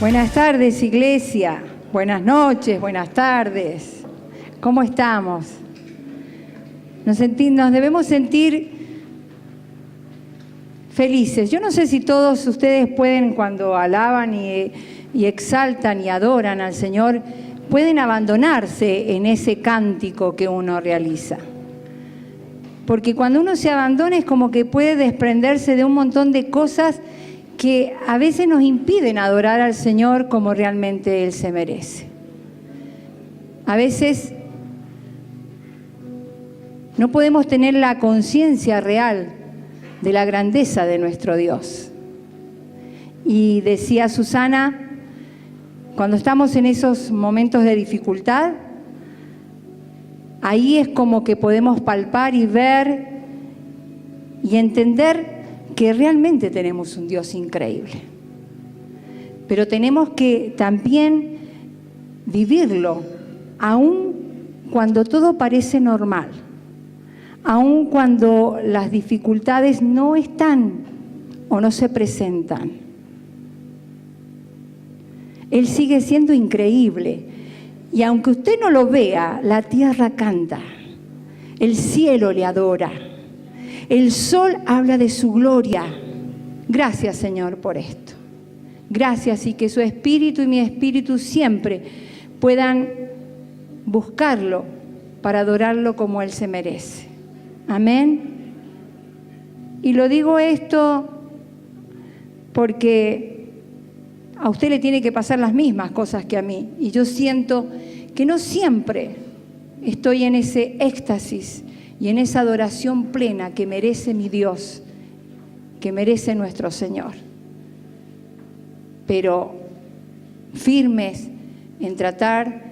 Buenas tardes, iglesia. Buenas noches, buenas tardes. ¿Cómo estamos? Nos debemos sentir felices. Yo no sé si todos ustedes pueden, cuando alaban y exaltan y adoran al Señor, pueden abandonarse en ese cántico que uno realiza. Porque cuando uno se abandona es como que puede desprenderse de un montón de cosas que a veces nos impiden adorar al Señor como realmente Él se merece. A veces no podemos tener la conciencia real de la grandeza de nuestro Dios. Y decía Susana, cuando estamos en esos momentos de dificultad, ahí es como que podemos palpar y ver y entender que realmente tenemos un Dios increíble. Pero tenemos que también vivirlo, aun cuando todo parece normal, aun cuando las dificultades no están o no se presentan. Él sigue siendo increíble. Y aunque usted no lo vea, la tierra canta, el cielo le adora, el sol habla de su gloria. Gracias, Señor, por esto. Gracias, y que su espíritu y mi espíritu siempre puedan buscarlo para adorarlo como Él se merece. Amén. Y lo digo esto porque a usted le tiene que pasar las mismas cosas que a mí. Y yo siento que no siempre estoy en ese éxtasis y en esa adoración plena que merece mi Dios, que merece nuestro Señor. Pero firmes en tratar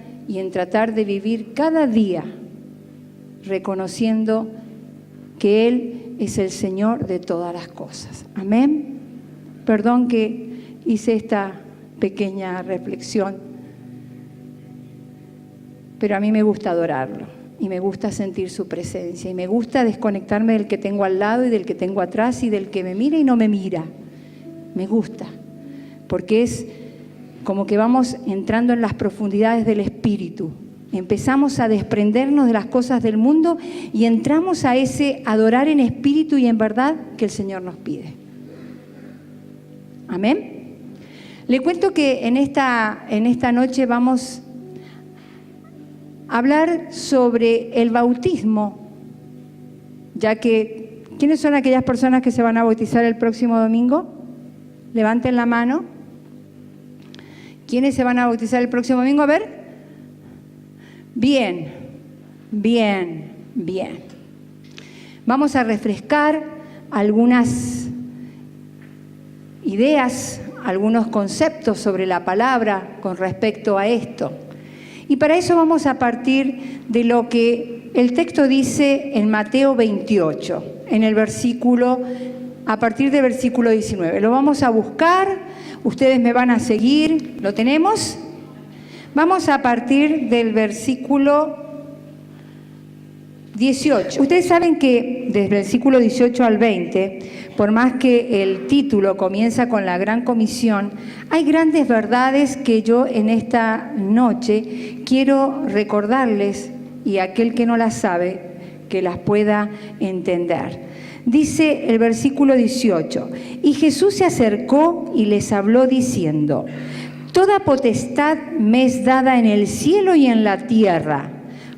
de vivir cada día reconociendo que Él es el Señor de todas las cosas. Amén. Perdón que hice esta pequeña reflexión, pero a mí me gusta adorarlo y me gusta sentir su presencia y me gusta desconectarme del que tengo al lado y del que tengo atrás y del que me mira y no me mira. Me gusta, porque es como que vamos entrando en las profundidades del espíritu. Empezamos a desprendernos de las cosas del mundo y entramos a ese adorar en espíritu y en verdad que el Señor nos pide. Amén. Le cuento que en esta noche vamos a hablar sobre el bautismo, ya que, ¿quiénes son aquellas personas que se van a bautizar el próximo domingo? Levanten la mano. ¿Quiénes se van a bautizar el próximo domingo? A ver. Bien, bien, bien. Vamos a refrescar algunas ideas, algunos conceptos sobre la palabra con respecto a esto. Y para eso vamos a partir de lo que el texto dice en Mateo 28, a partir del versículo 19. Lo vamos a buscar, ustedes me van a seguir. ¿Lo tenemos? Vamos a partir del versículo 18. Ustedes saben que desde el versículo 18 al 20, por más que el título comienza con la Gran Comisión, hay grandes verdades que yo en esta noche quiero recordarles y aquel que no las sabe, que las pueda entender. Dice el versículo 18, y Jesús se acercó y les habló diciendo: toda potestad me es dada en el cielo y en la tierra.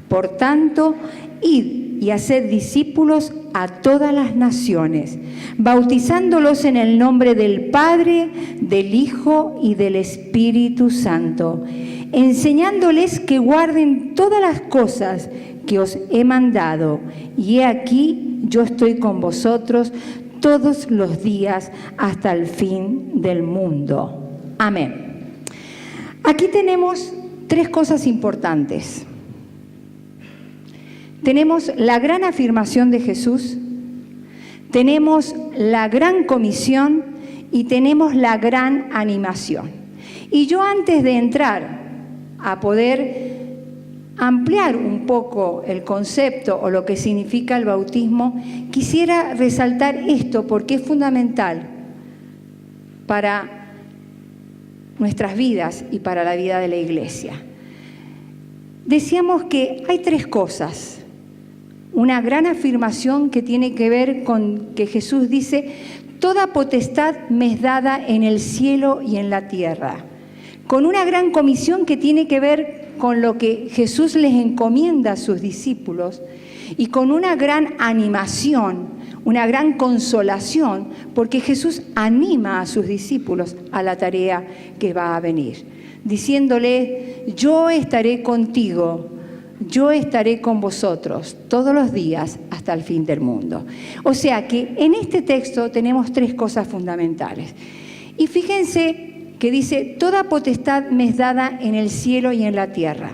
Por tanto, id y haced discípulos a todas las naciones, bautizándolos en el nombre del Padre, del Hijo y del Espíritu Santo, enseñándoles que guarden todas las cosas que os he mandado. Y he aquí, yo estoy con vosotros todos los días hasta el fin del mundo. Amén. Aquí tenemos tres cosas importantes. Tenemos la gran afirmación de Jesús, tenemos la gran comisión y tenemos la gran animación. Y yo, antes de entrar a poder ampliar un poco el concepto o lo que significa el bautismo, quisiera resaltar esto porque es fundamental para nuestras vidas y para la vida de la iglesia. Decíamos que hay tres cosas. Una gran afirmación que tiene que ver con que Jesús dice: toda potestad me es dada en el cielo y en la tierra. Con una gran comisión que tiene que ver con lo que Jesús les encomienda a sus discípulos, y con una gran animación, una gran consolación, porque Jesús anima a sus discípulos a la tarea que va a venir, diciéndole: yo estaré contigo, yo estaré con vosotros todos los días hasta el fin del mundo. O sea que en este texto tenemos tres cosas fundamentales. Y fíjense que dice: toda potestad me es dada en el cielo y en la tierra.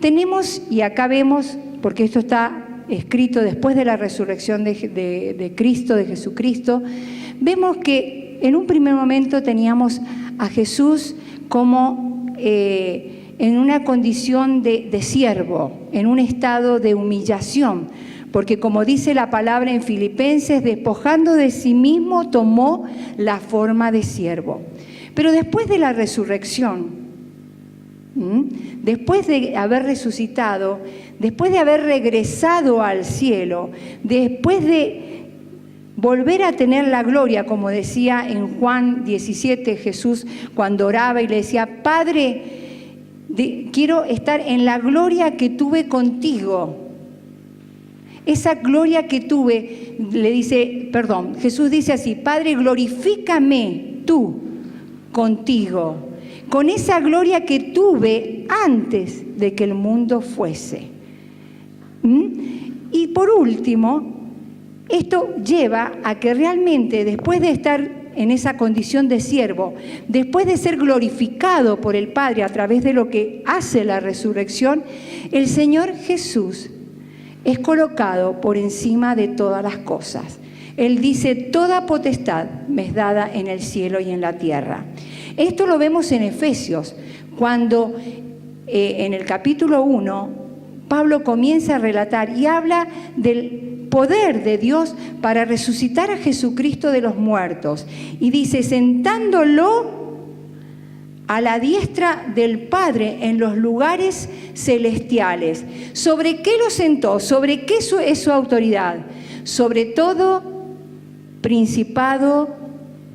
Tenemos, y acá vemos, porque esto está escrito después de la resurrección de Cristo, de Jesucristo, vemos que en un primer momento teníamos a Jesús como en una condición de siervo, en un estado de humillación, porque como dice la palabra en Filipenses, despojando de sí mismo tomó la forma de siervo. Pero después de la resurrección, después de haber resucitado, después de haber regresado al cielo, después de volver a tener la gloria, como decía en Juan 17 Jesús cuando oraba y le decía: Padre, quiero estar en la gloria que tuve contigo. Esa gloria que tuve, Jesús dice así: Padre, glorifícame tú contigo, con esa gloria que tuve antes de que el mundo fuese. Y por último, esto lleva a que realmente, después de estar en esa condición de siervo, después de ser glorificado por el Padre a través de lo que hace la resurrección, el Señor Jesús es colocado por encima de todas las cosas. Él dice: toda potestad me es dada en el cielo y en la tierra. Esto lo vemos en Efesios, cuando en el capítulo 1, Pablo comienza a relatar y habla del poder de Dios para resucitar a Jesucristo de los muertos. Y dice: sentándolo a la diestra del Padre en los lugares celestiales. ¿Sobre qué lo sentó? ¿Sobre qué es su autoridad? Sobre todo principado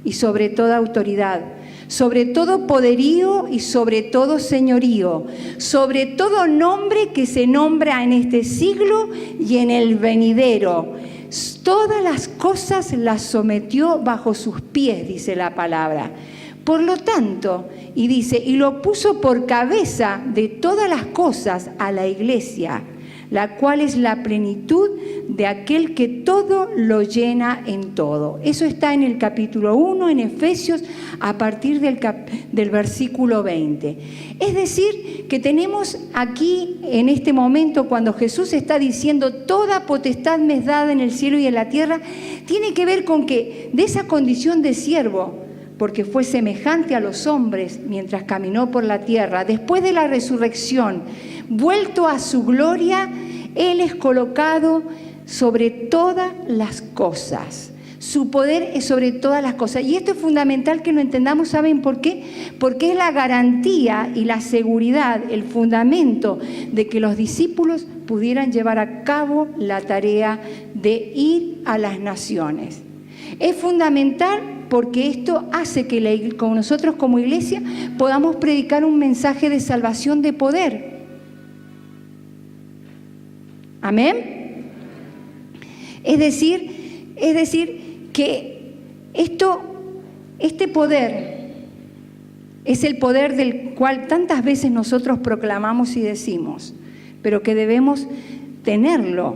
y sobre toda autoridad, sobre todo poderío y sobre todo señorío, sobre todo nombre que se nombra en este siglo y en el venidero. Todas las cosas las sometió bajo sus pies, dice la palabra. Por lo tanto, y dice: y lo puso por cabeza de todas las cosas a la iglesia, la cual es la plenitud de aquel que todo lo llena en todo. Eso está en el capítulo 1, en Efesios, a partir del versículo 20. Es decir, que tenemos aquí, en este momento, cuando Jesús está diciendo: toda potestad me es dada en el cielo y en la tierra, tiene que ver con que de esa condición de siervo, porque fue semejante a los hombres mientras caminó por la tierra, después de la resurrección, vuelto a su gloria, Él es colocado sobre todas las cosas. Su poder es sobre todas las cosas. Y esto es fundamental que lo entendamos. ¿Saben por qué? Porque es la garantía y la seguridad, el fundamento de que los discípulos pudieran llevar a cabo la tarea de ir a las naciones. Es fundamental porque esto hace que con nosotros como iglesia podamos predicar un mensaje de salvación de poder. ¿Amén? Es decir que este poder es el poder del cual tantas veces nosotros proclamamos y decimos, pero que debemos tenerlo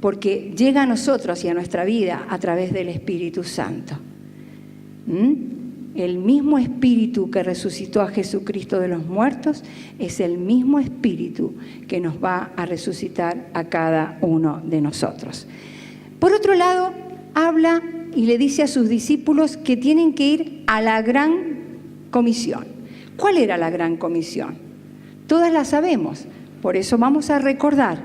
porque llega a nosotros y a nuestra vida a través del Espíritu Santo. El mismo Espíritu que resucitó a Jesucristo de los muertos es el mismo Espíritu que nos va a resucitar a cada uno de nosotros. Por otro lado, habla y le dice a sus discípulos que tienen que ir a la gran comisión. ¿Cuál era la gran comisión? Todas la sabemos, por eso vamos a recordar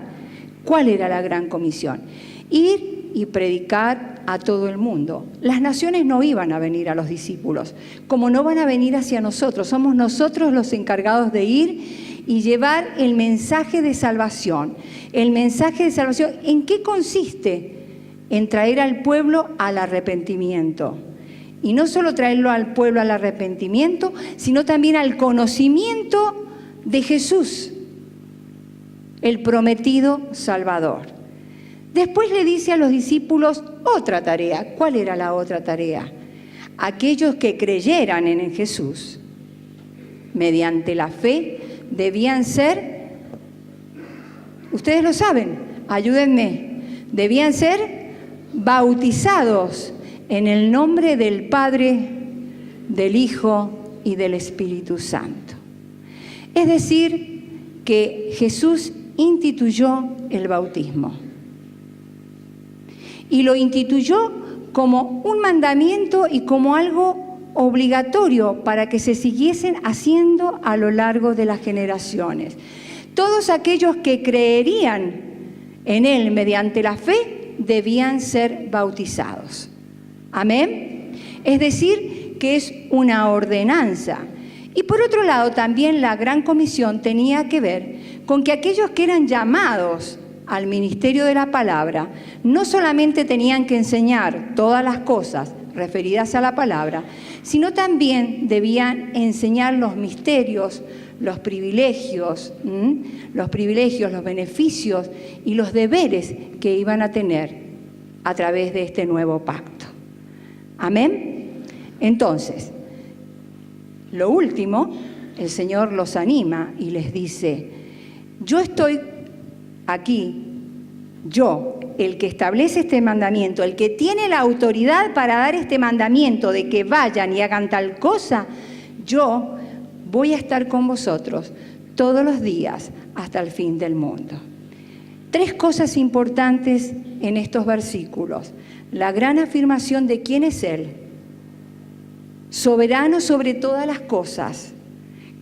cuál era la gran comisión. Ir y predicar a todo el mundo. Las naciones no iban a venir a los discípulos, como no van a venir hacia nosotros. Somos nosotros los encargados de ir y llevar el mensaje de salvación. El mensaje de salvación, ¿en qué consiste? En traer al pueblo al arrepentimiento. Y no solo traerlo al pueblo al arrepentimiento, sino también al conocimiento de Jesús, el prometido Salvador. Después le dice a los discípulos otra tarea. ¿Cuál era la otra tarea? Aquellos que creyeran en Jesús, mediante la fe, debían ser, ustedes lo saben, ayúdenme, debían ser bautizados en el nombre del Padre, del Hijo y del Espíritu Santo. Es decir, que Jesús instituyó el bautismo. Y lo instituyó como un mandamiento y como algo obligatorio para que se siguiesen haciendo a lo largo de las generaciones. Todos aquellos que creerían en Él mediante la fe debían ser bautizados. Amén. Es decir, que es una ordenanza. Y por otro lado, también la Gran Comisión tenía que ver con que aquellos que eran llamados al ministerio de la palabra no solamente tenían que enseñar todas las cosas referidas a la palabra, sino también debían enseñar los misterios, los privilegios, los beneficios y los deberes que iban a tener a través de este nuevo pacto. Amén. Entonces, lo último, el Señor los anima y les dice: yo estoy aquí, yo, el que establece este mandamiento, el que tiene la autoridad para dar este mandamiento de que vayan y hagan tal cosa, yo voy a estar con vosotros todos los días hasta el fin del mundo. 3 cosas importantes en estos versículos. La gran afirmación de quién es Él, soberano sobre todas las cosas,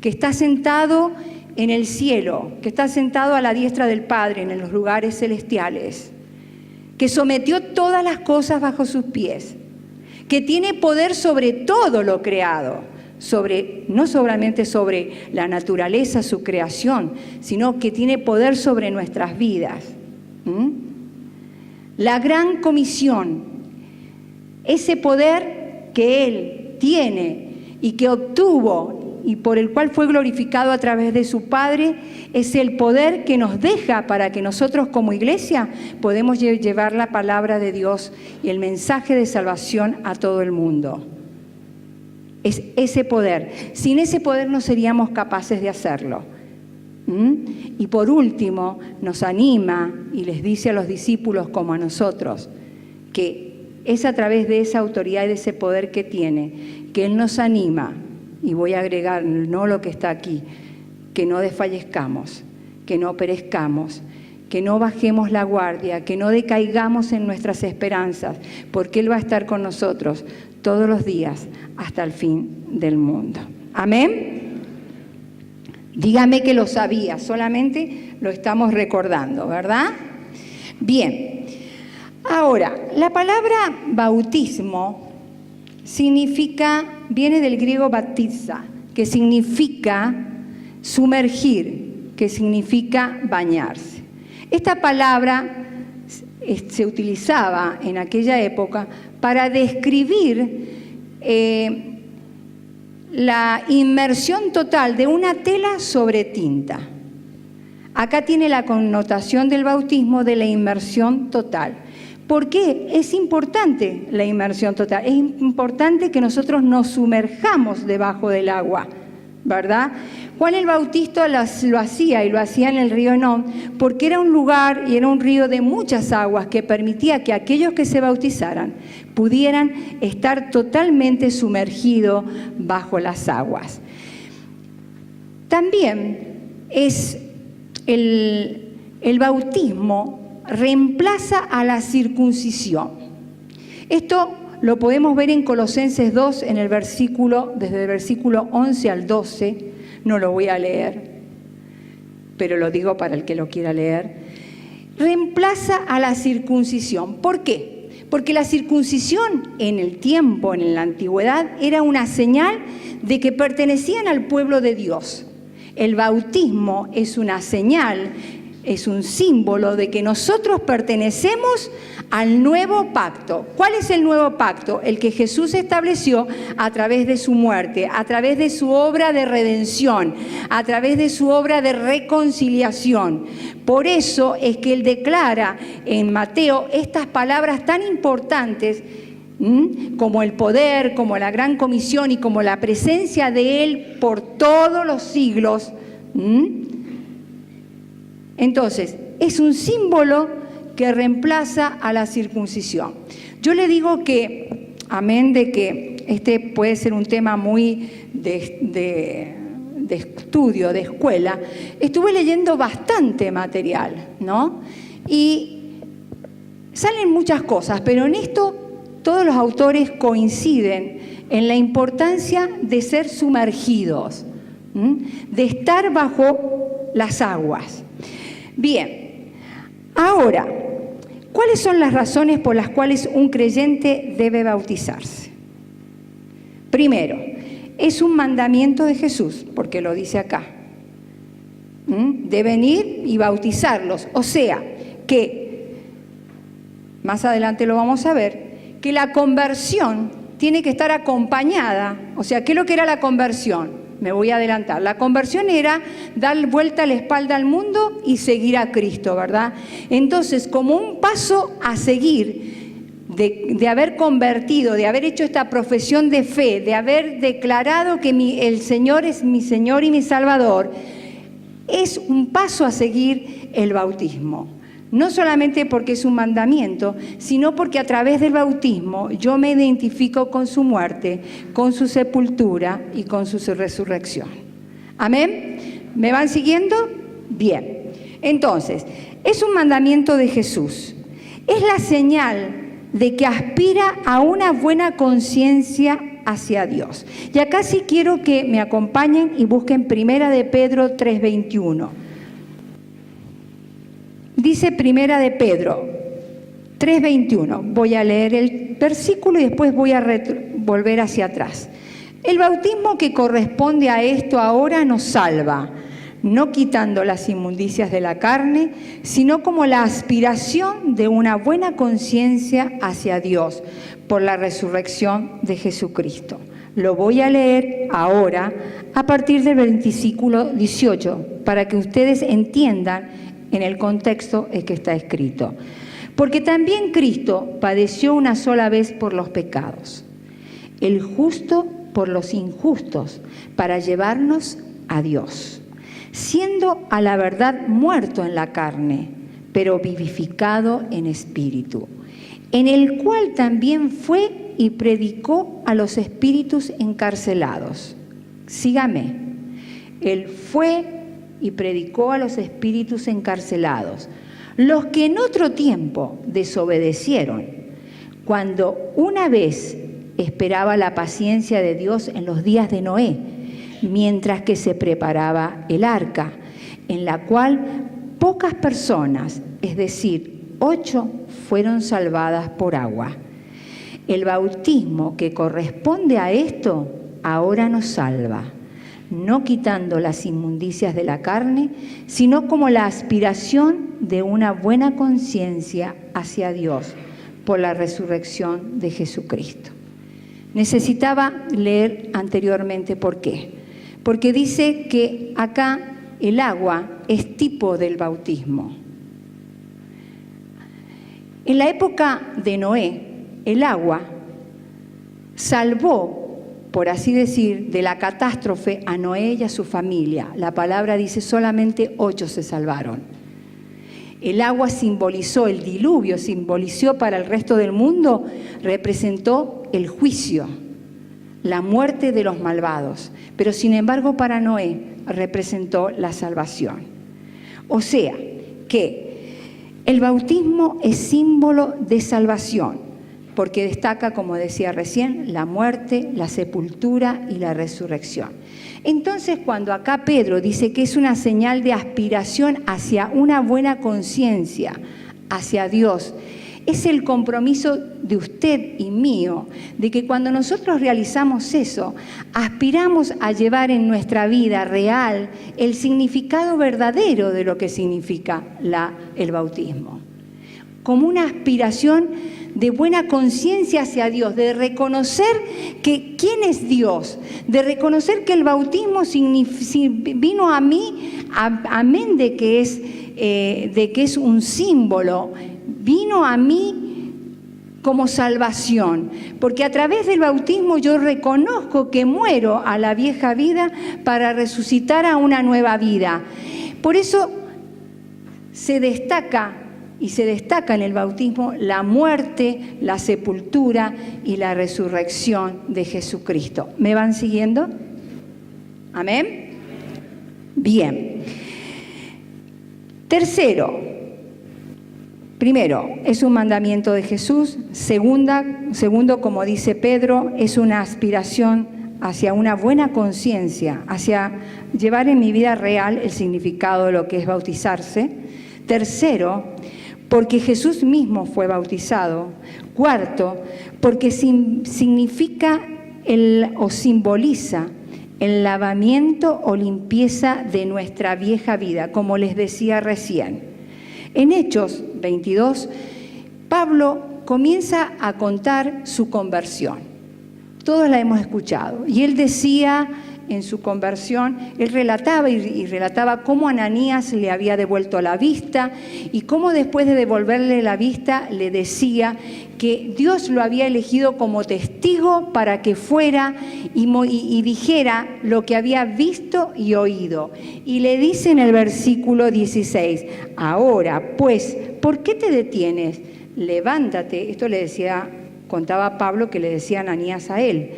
que está sentado en el cielo, que está sentado a la diestra del Padre en los lugares celestiales, que sometió todas las cosas bajo sus pies, que tiene poder sobre todo lo creado, no solamente sobre la naturaleza, su creación, sino que tiene poder sobre nuestras vidas. La gran comisión, ese poder que Él tiene y que obtuvo y por el cual fue glorificado a través de su Padre, es el poder que nos deja para que nosotros como iglesia podemos llevar la palabra de Dios y el mensaje de salvación a todo el mundo. Es ese poder. Sin ese poder no seríamos capaces de hacerlo. Y por último, nos anima y les dice a los discípulos como a nosotros que es a través de esa autoridad y de ese poder que tiene, que Él nos anima, y voy a agregar no lo que está aquí, que no desfallezcamos, que no perezcamos, que no bajemos la guardia, que no decaigamos en nuestras esperanzas, porque Él va a estar con nosotros todos los días hasta el fin del mundo. Amén. Dígame que lo sabía, solamente lo estamos recordando, ¿verdad? Bien. Ahora, la palabra bautismo viene del griego baptiza, que significa sumergir, que significa bañarse. Esta palabra se utilizaba en aquella época para describir la inmersión total de una tela sobre tinta. Acá tiene la connotación del bautismo de la inmersión total. ¿Por qué? Es importante la inmersión total. Es importante que nosotros nos sumerjamos debajo del agua, ¿verdad? Juan el Bautista lo hacía y lo hacía en el río Enón porque era un lugar y era un río de muchas aguas que permitía que aquellos que se bautizaran pudieran estar totalmente sumergidos bajo las aguas. También es el bautismo reemplaza a la circuncisión. Esto lo podemos ver en Colosenses 2, desde el versículo 11 al 12, no lo voy a leer, pero lo digo para el que lo quiera leer. reemplaza a la circuncisión. ¿Por qué? Porque la circuncisión en el tiempo, en la antigüedad, era una señal de que pertenecían al pueblo de Dios. El bautismo es una señal, es un símbolo de que nosotros pertenecemos al nuevo pacto. ¿Cuál es el nuevo pacto? El que Jesús estableció a través de su muerte, a través de su obra de redención, a través de su obra de reconciliación. Por eso es que Él declara en Mateo estas palabras tan importantes, como el poder, como la gran comisión y como la presencia de Él por todos los siglos. Entonces, es un símbolo que reemplaza a la circuncisión. Yo le digo que, amén, de que este puede ser un tema muy de estudio, de escuela, estuve leyendo bastante material, ¿no? Y salen muchas cosas, pero en esto todos los autores coinciden en la importancia de ser sumergidos, de estar bajo las aguas. Bien, ahora, ¿cuáles son las razones por las cuales un creyente debe bautizarse? Primero, es un mandamiento de Jesús, porque lo dice acá. Deben ir y bautizarlos. O sea, que, más adelante lo vamos a ver, que la conversión tiene que estar acompañada. O sea, ¿qué es lo que era la conversión? Me voy a adelantar. La conversión era dar vuelta a la espalda al mundo y seguir a Cristo, ¿verdad? Entonces, como un paso a seguir de haber convertido, de haber hecho esta profesión de fe, de haber declarado que el Señor es mi Señor y mi Salvador, es un paso a seguir el bautismo. No solamente porque es un mandamiento, sino porque a través del bautismo yo me identifico con su muerte, con su sepultura y con su resurrección. ¿Amén? ¿Me van siguiendo? Bien. Entonces, es un mandamiento de Jesús. Es la señal de que aspira a una buena conciencia hacia Dios. Y acá sí quiero que me acompañen y busquen 1 de Pedro 3:21. Dice 1 de Pedro 3:21. Voy a leer el versículo y después voy a volver hacia atrás. El bautismo que corresponde a esto ahora nos salva, no quitando las inmundicias de la carne, sino como la aspiración de una buena conciencia hacia Dios por la resurrección de Jesucristo. Lo voy a leer ahora a partir del versículo 18 para que ustedes entiendan en el contexto en que está escrito. Porque también Cristo padeció una sola vez por los pecados, el justo por los injustos, para llevarnos a Dios, siendo a la verdad muerto en la carne, pero vivificado en espíritu, en el cual también fue y predicó a los espíritus encarcelados. Sígame. Él fue y predicó a los espíritus encarcelados, los que en otro tiempo desobedecieron, cuando una vez esperaba la paciencia de Dios en los días de Noé, mientras que se preparaba el arca, en la cual pocas personas, es decir, 8, fueron salvadas por agua. El bautismo que corresponde a esto ahora nos salva, no quitando las inmundicias de la carne, sino como la aspiración de una buena conciencia hacia Dios por la resurrección de Jesucristo. Necesitaba leer anteriormente por qué. Porque dice que acá el agua es tipo del bautismo. En la época de Noé, el agua salvó, por así decir, de la catástrofe a Noé y a su familia. La palabra dice solamente 8 se salvaron. El agua simbolizó, el diluvio simbolizó para el resto del mundo, representó el juicio, la muerte de los malvados. Pero sin embargo para Noé representó la salvación. O sea, que el bautismo es símbolo de salvación, porque destaca, como decía recién, la muerte, la sepultura y la resurrección. Entonces, cuando acá Pedro dice que es una señal de aspiración hacia una buena conciencia, hacia Dios, es el compromiso de usted y mío, de que cuando nosotros realizamos eso, aspiramos a llevar en nuestra vida real el significado verdadero de lo que significa el bautismo. Como una aspiración de buena conciencia hacia Dios, de reconocer que quién es Dios, de reconocer que el bautismo vino a mí, amén de que es un símbolo, vino a mí como salvación, porque a través del bautismo yo reconozco que muero a la vieja vida para resucitar a una nueva vida. Por eso se destaca en el bautismo la muerte, la sepultura y la resurrección de Jesucristo. ¿Me van siguiendo? ¿Amén? Bien. Primero, es un mandamiento de Jesús. Segundo, como dice Pedro, es una aspiración hacia una buena conciencia, hacia llevar en mi vida real el significado de lo que es bautizarse. Tercero, porque Jesús mismo fue bautizado. Cuarto, porque significa o simboliza el lavamiento o limpieza de nuestra vieja vida, como les decía recién. En Hechos 22, Pablo comienza a contar su conversión. Todos la hemos escuchado. Y él decía en su conversión, él relataba y relataba cómo Ananías le había devuelto la vista y cómo después de devolverle la vista le decía que Dios lo había elegido como testigo para que fuera y dijera lo que había visto y oído. Y le dice en el versículo 16, ahora pues, ¿por qué te detienes? Levántate. Esto contaba Pablo que le decía a Ananías a él.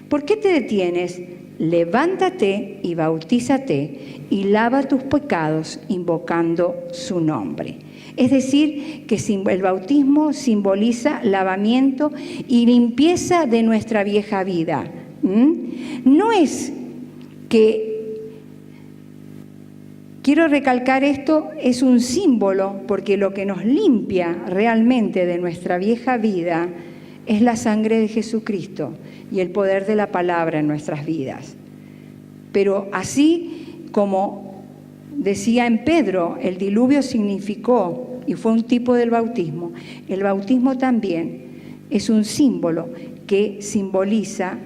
¿Por qué te detienes? Levántate y bautízate y lava tus pecados invocando su nombre. Es decir, que el bautismo simboliza lavamiento y limpieza de nuestra vieja vida. No es que, quiero recalcar esto, es un símbolo, porque lo que nos limpia realmente de nuestra vieja vida es la sangre de Jesucristo y el poder de la palabra en nuestras vidas. Pero así como decía en Pedro, el diluvio significó y fue un tipo del bautismo, el bautismo también es un símbolo que simboliza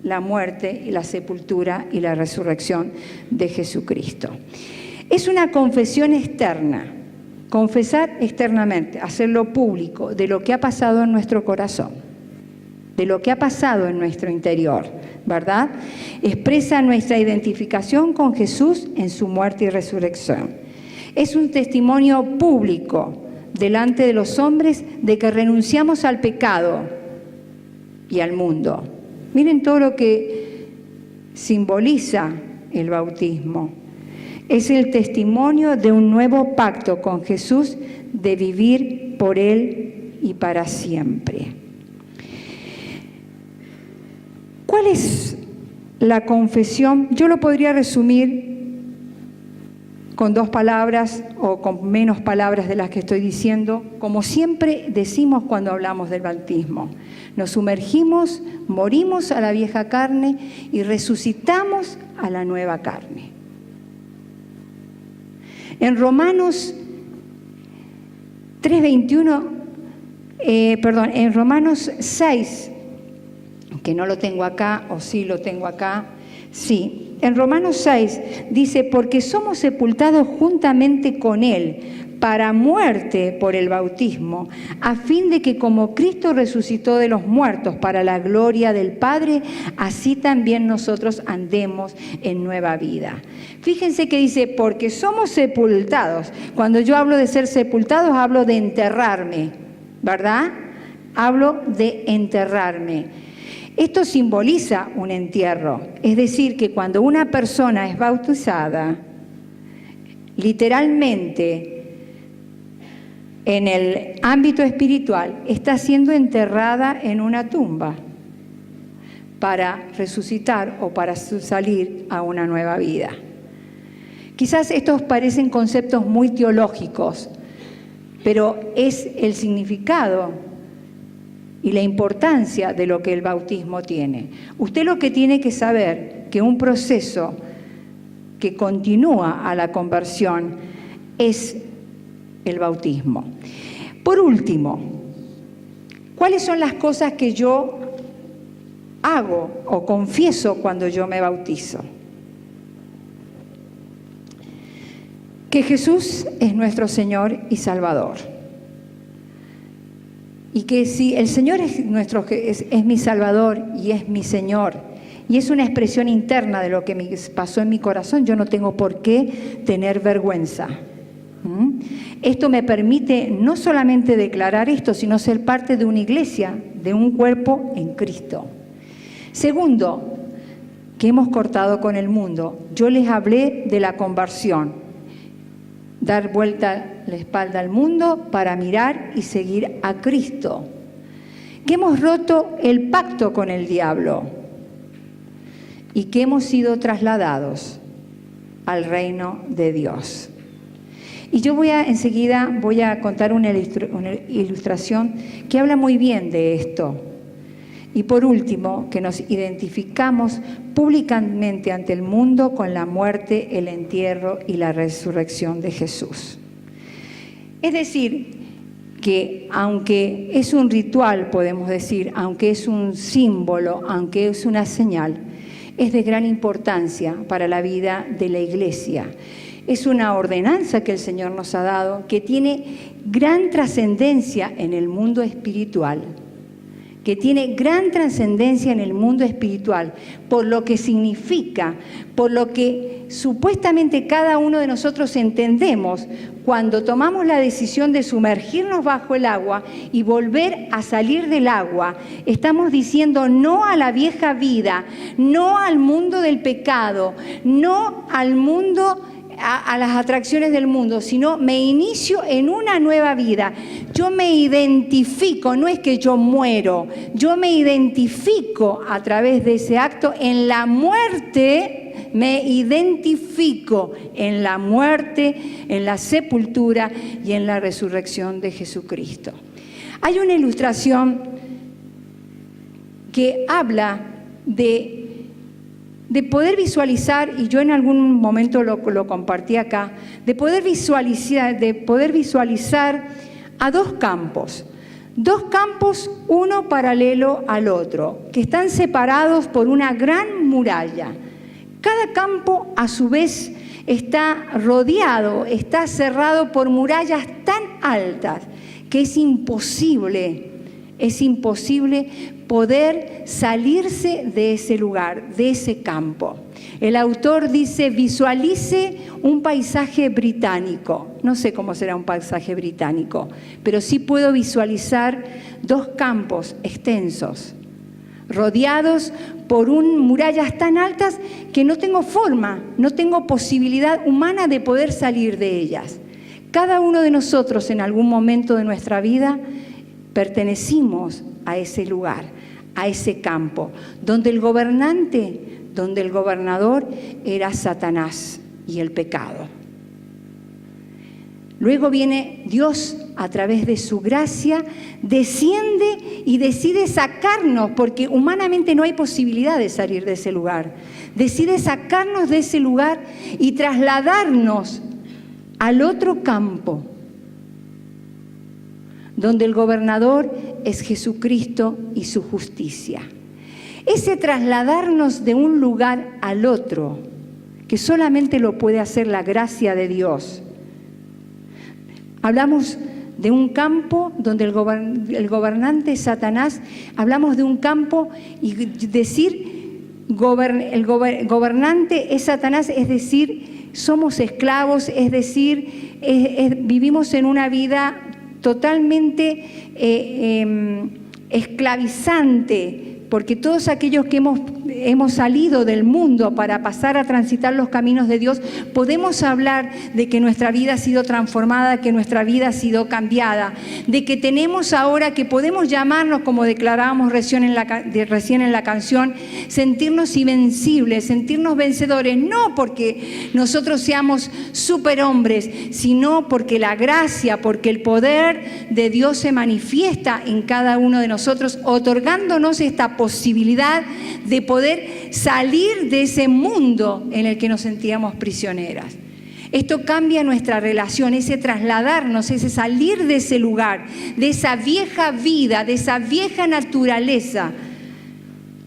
la muerte, la sepultura y la resurrección de Jesucristo. Es una confesión externa. Confesar externamente, hacerlo público de lo que ha pasado en nuestro corazón, de lo que ha pasado en nuestro interior, ¿verdad? Expresa nuestra identificación con Jesús en su muerte y resurrección. Es un testimonio público delante de los hombres de que renunciamos al pecado y al mundo. Miren todo lo que simboliza el bautismo. Es el testimonio de un nuevo pacto con Jesús, de vivir por Él y para siempre. ¿Cuál es la confesión? Yo lo podría resumir con 2 palabras o con menos palabras de las que estoy diciendo, como siempre decimos cuando hablamos del bautismo. Nos sumergimos, morimos a la vieja carne y resucitamos a la nueva carne. En Romanos 3:21, en Romanos 6, que no lo tengo acá, o sí lo tengo acá, sí, en Romanos 6 dice, porque somos sepultados juntamente con Él para muerte por el bautismo, a fin de que como Cristo resucitó de los muertos para la gloria del Padre, así también nosotros andemos en nueva vida. Fíjense que dice, porque somos sepultados. Cuando yo hablo de ser sepultados, hablo de enterrarme, ¿verdad? Hablo de enterrarme. Esto simboliza un entierro, es decir, que cuando una persona es bautizada, literalmente en el ámbito espiritual, está siendo enterrada en una tumba para resucitar o para salir a una nueva vida. Quizás estos parecen conceptos muy teológicos, pero es el significado y la importancia de lo que el bautismo tiene. Usted lo que tiene que saber que un proceso que continúa a la conversión es el bautismo. Por último, ¿cuáles son las cosas que yo hago o confieso cuando yo me bautizo? Que Jesús es nuestro Señor y Salvador. Y que si el Señor es mi Salvador y es mi Señor, y es una expresión interna de lo que me pasó en mi corazón, yo no tengo por qué tener vergüenza. Esto me permite no solamente declarar esto, sino ser parte de una iglesia, de un cuerpo en Cristo. Segundo, que hemos cortado con el mundo. Yo les hablé de la conversión. Dar vuelta la espalda al mundo para mirar y seguir a Cristo. Que hemos roto el pacto con el diablo y que hemos sido trasladados al reino de Dios. Y yo enseguida voy a contar una ilustración que habla muy bien de esto. Y por último, que nos identificamos públicamente ante el mundo con la muerte, el entierro y la resurrección de Jesús. Es decir, que aunque es un ritual, podemos decir, aunque es un símbolo, aunque es una señal, es de gran importancia para la vida de la Iglesia. Es una ordenanza que el Señor nos ha dado, que tiene gran trascendencia en el mundo espiritual, por lo que significa, por lo que supuestamente cada uno de nosotros entendemos cuando tomamos la decisión de sumergirnos bajo el agua y volver a salir del agua. Estamos diciendo no a la vieja vida, no al mundo del pecado, no al mundo, a las atracciones del mundo, sino me inicio en una nueva vida. Yo me identifico, no es que yo muero, yo me identifico a través de ese acto en la muerte, me identifico en la muerte, en la sepultura y en la resurrección de Jesucristo. Hay una ilustración que habla de poder visualizar, y yo en algún momento lo compartí acá, de poder visualizar a dos campos, uno paralelo al otro, que están separados por una gran muralla. Cada campo a su vez está rodeado, está cerrado por murallas tan altas que es imposible poder salirse de ese lugar, de ese campo. El autor dice, visualice un paisaje británico. No sé cómo será un paisaje británico, pero sí puedo visualizar dos campos extensos, rodeados por murallas tan altas que no tengo forma, no tengo posibilidad humana de poder salir de ellas. Cada uno de nosotros en algún momento de nuestra vida pertenecimos a ese lugar, a ese campo, donde el gobernador era Satanás y el pecado. Luego viene Dios a través de su gracia, desciende y decide sacarnos, porque humanamente no hay posibilidad de salir de ese lugar. Decide sacarnos de ese lugar y trasladarnos al otro campo, donde el gobernador es Jesucristo y su justicia. Ese trasladarnos de un lugar al otro, que solamente lo puede hacer la gracia de Dios. Hablamos de un campo donde el gobernante es Satanás, hablamos de un campo y decir el gobernante es Satanás, es decir, somos esclavos, es decir, vivimos en una vida totalmente esclavizante, porque todos aquellos que hemos hemos salido del mundo para pasar a transitar los caminos de Dios, podemos hablar de que nuestra vida ha sido transformada, que nuestra vida ha sido cambiada, de que tenemos ahora, que podemos llamarnos, como declarábamos recién en la canción, sentirnos invencibles, sentirnos vencedores, no porque nosotros seamos superhombres, sino porque la gracia, porque el poder de Dios se manifiesta en cada uno de nosotros, otorgándonos esta posibilidad de poder salir de ese mundo en el que nos sentíamos prisioneras. Esto cambia nuestra relación, ese trasladarnos, ese salir de ese lugar, de esa vieja vida, de esa vieja naturaleza,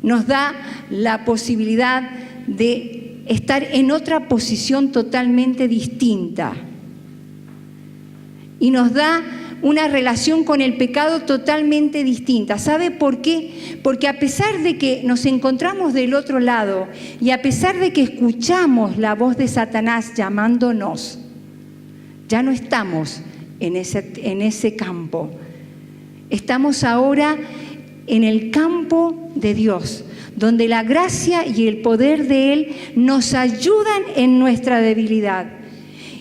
nos da la posibilidad de estar en otra posición totalmente distinta. Y nos da una relación con el pecado totalmente distinta. ¿Sabe por qué? Porque a pesar de que nos encontramos del otro lado y a pesar de que escuchamos la voz de Satanás llamándonos, ya no estamos en ese campo. Estamos ahora en el campo de Dios, donde la gracia y el poder de Él nos ayudan en nuestra debilidad.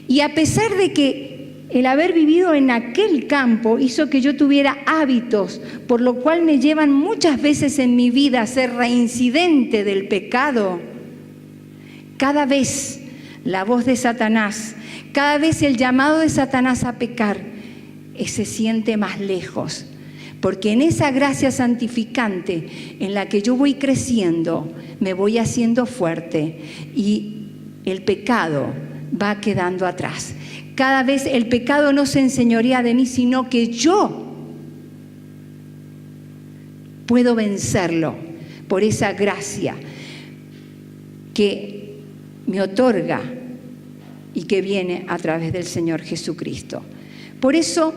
Y a pesar de que el haber vivido en aquel campo hizo que yo tuviera hábitos, por lo cual me llevan muchas veces en mi vida a ser reincidente del pecado. Cada vez la voz de Satanás, cada vez el llamado de Satanás a pecar, se siente más lejos. Porque en esa gracia santificante en la que yo voy creciendo, me voy haciendo fuerte y el pecado va quedando atrás. Cada vez el pecado no se enseñorea de mí, sino que yo puedo vencerlo por esa gracia que me otorga y que viene a través del Señor Jesucristo. Por eso,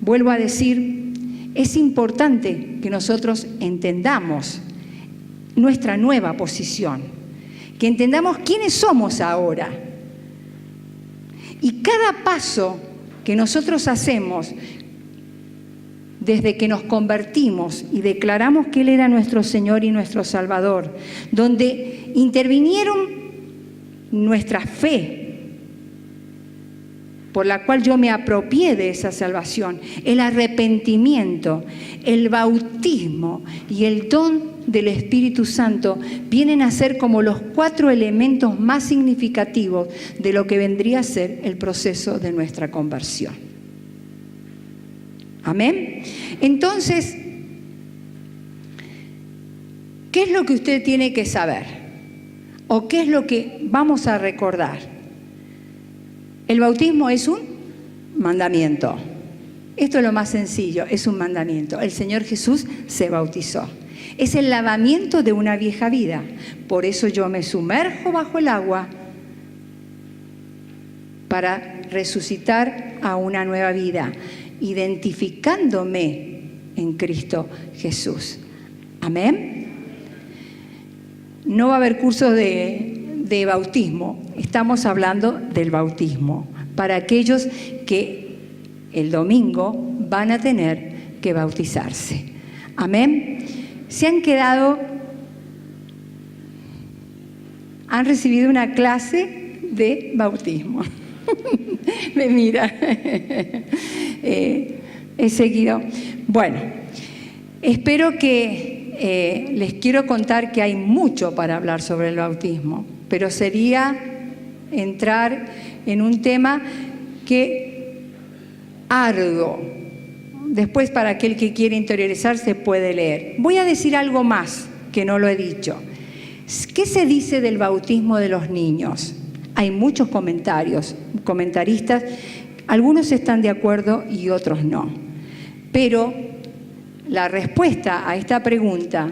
vuelvo a decir, es importante que nosotros entendamos nuestra nueva posición, que entendamos quiénes somos ahora. Y cada paso que nosotros hacemos desde que nos convertimos y declaramos que Él era nuestro Señor y nuestro Salvador, donde intervinieron nuestra fe, por la cual yo me apropié de esa salvación, el arrepentimiento, el bautismo y el don del Espíritu Santo, vienen a ser como los 4 elementos más significativos de lo que vendría a ser el proceso de nuestra conversión. Amén. Entonces, ¿qué es lo que usted tiene que saber? ¿O qué es lo que vamos a recordar? El bautismo es un mandamiento. Esto es lo más sencillo, es un mandamiento. El Señor Jesús se bautizó. Es el lavamiento de una vieja vida. Por eso yo me sumerjo bajo el agua para resucitar a una nueva vida, identificándome en Cristo Jesús. Amén. No va a haber cursos de bautismo. Estamos hablando del bautismo para aquellos que el domingo van a tener que bautizarse. Amén. Se han quedado, han recibido una clase de bautismo. Me mira. He seguido. Bueno, espero que les quiero contar que hay mucho para hablar sobre el bautismo, pero sería entrar en un tema que arduo. Después, para aquel que quiere interiorizarse, puede leer. Voy a decir algo más que no lo he dicho. ¿Qué se dice del bautismo de los niños? Hay muchos comentaristas, algunos están de acuerdo y otros no. Pero la respuesta a esta pregunta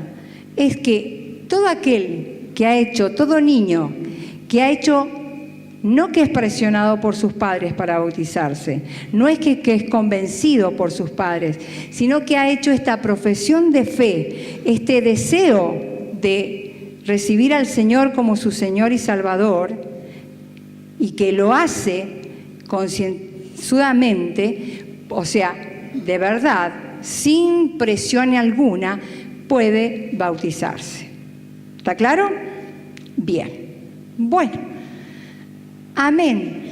es que todo aquel que ha hecho, todo niño que ha hecho, no que es presionado por sus padres para bautizarse, no es que es convencido por sus padres, sino que ha hecho esta profesión de fe, este deseo de recibir al Señor como su Señor y Salvador, y que lo hace concienzudamente, o sea, de verdad, sin presión alguna, puede bautizarse. ¿Está claro? Bien. Bueno. Amén.